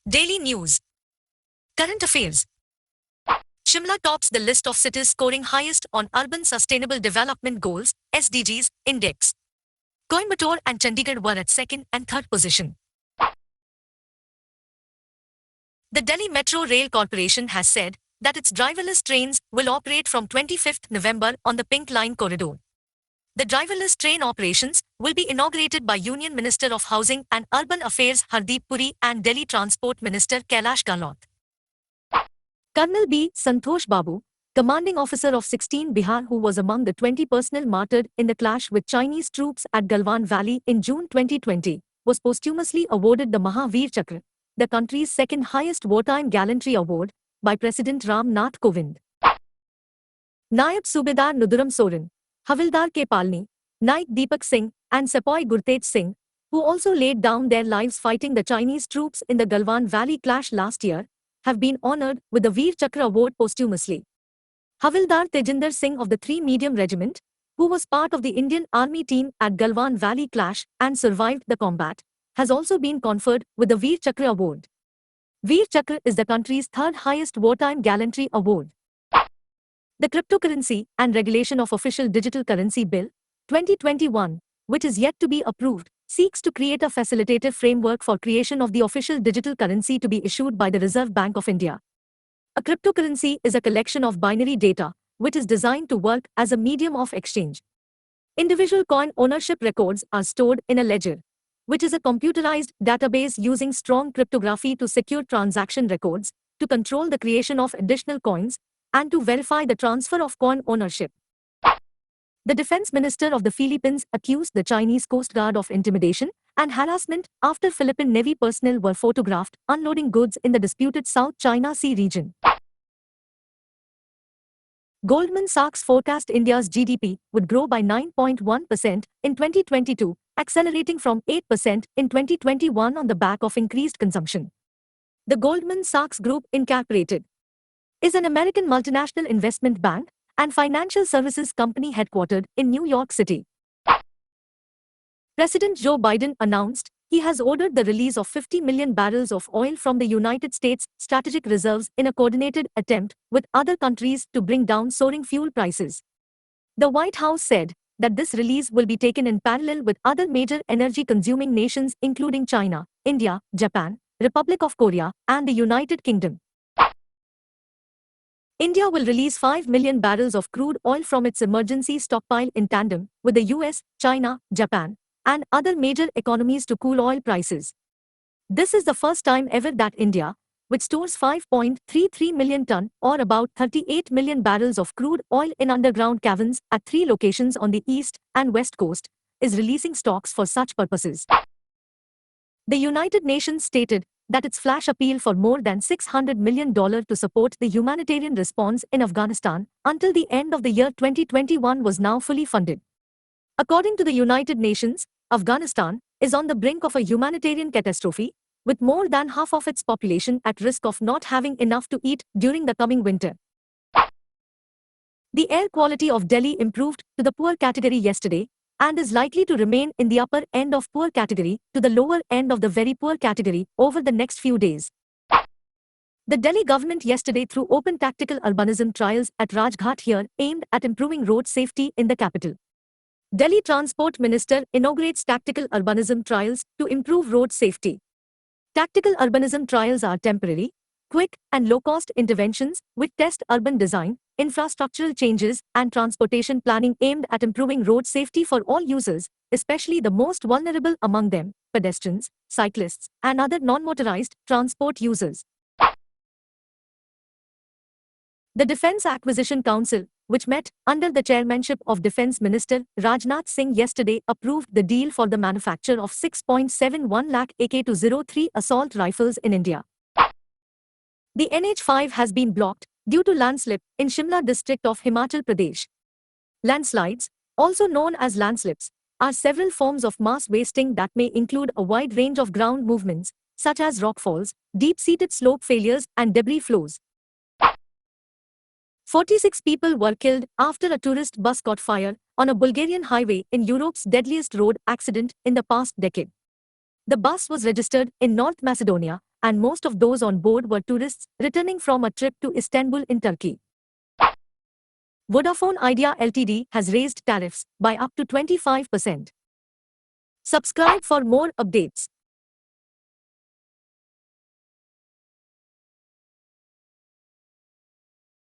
Daily News. Current Affairs. Shimla tops the list of cities scoring highest on Urban Sustainable Development Goals (SDGs) index. Coimbatore and Chandigarh were at second and third position. The Delhi Metro Rail Corporation has said that its driverless trains will operate from 25th November on the Pink Line corridor. The driverless train operations will be inaugurated by Union Minister of Housing and Urban Affairs Hardeep Puri and Delhi Transport Minister Kailash Gahlot. Colonel B. Santosh Babu, commanding officer of 16 Bihar, who was among the 20 personnel martyred in the clash with Chinese troops at Galwan Valley in June 2020, was posthumously awarded the Mahavir Chakra, the country's second highest wartime gallantry award, by President Ram Nath Kovind. Nayab Subedar Nuduram Soren, Havildar K. Palni, Naik Deepak Singh, and Sepoy Gurtej Singh, who also laid down their lives fighting the Chinese troops in the Galwan Valley clash last year, have been honored with the Veer Chakra award posthumously. Havildar Tejinder Singh of the 3 Medium Regiment, who was part of the Indian Army team at Galwan Valley clash and survived the combat, has also been conferred with the Veer Chakra award. Veer Chakra is the country's third highest wartime gallantry award. The Cryptocurrency and Regulation of Official Digital Currency Bill, 2021, which is yet to be approved, seeks to create a facilitative framework for creation of the official digital currency to be issued by the Reserve Bank of India. A cryptocurrency is a collection of binary data, which is designed to work as a medium of exchange. Individual coin ownership records are stored in a ledger, which is a computerized database using strong cryptography to secure transaction records, to control the creation of additional coins, and to verify the transfer of coin ownership. The defense minister of the Philippines accused the Chinese Coast Guard of intimidation and harassment after Philippine Navy personnel were photographed unloading goods in the disputed South China Sea region. Goldman Sachs forecast India's GDP would grow by 9.1% in 2022, accelerating from 8% in 2021 on the back of increased consumption. The Goldman Sachs Group Incorporated is an American multinational investment bank and financial services company headquartered in New York City. President Joe Biden announced he has ordered the release of 50 million barrels of oil from the United States strategic reserves in a coordinated attempt with other countries to bring down soaring fuel prices. The White House said that this release will be taken in parallel with other major energy-consuming nations including China, India, Japan, Republic of Korea, and the United Kingdom. India will release 5 million barrels of crude oil from its emergency stockpile in tandem with the US, China, Japan, and other major economies to cool oil prices. This is the first time ever that India, which stores 5.33 million ton or about 38 million barrels of crude oil in underground caverns at 3 locations on the east and west coast, is releasing stocks for such purposes. The United Nations stated that its flash appeal for more than $600 million to support the humanitarian response in Afghanistan until the end of the year 2021 was now fully funded. According to the United Nations, Afghanistan is on the brink of a humanitarian catastrophe, with more than half of its population at risk of not having enough to eat during the coming winter. The air quality of Delhi improved to the poor category yesterday, and is likely to remain in the upper end of poor category to the lower end of the very poor category over the next few days. The Delhi government yesterday threw open tactical urbanism trials at Rajghat here aimed at improving road safety in the capital. Delhi Transport Minister inaugurates tactical urbanism trials to improve road safety. Tactical urbanism trials are temporary, quick and low-cost interventions which test urban design, infrastructural changes, and transportation planning aimed at improving road safety for all users, especially the most vulnerable among them, pedestrians, cyclists, and other non-motorized transport users. The Defence Acquisition Council, which met under the chairmanship of Defence Minister Rajnath Singh yesterday, approved the deal for the manufacture of 6.71 lakh AK-203 assault rifles in India. The NH5 has been blocked due to landslip in Shimla district of Himachal Pradesh. Landslides, also known as landslips, are several forms of mass wasting that may include a wide range of ground movements, such as rockfalls, deep-seated slope failures, and debris flows. 46 people were killed after a tourist bus caught fire on a Bulgarian highway in Europe's deadliest road accident in the past decade. The bus was registered in North Macedonia, and most of those on board were tourists returning from a trip to Istanbul in Turkey. Vodafone Idea Ltd has raised tariffs by up to 25%. Subscribe for more updates.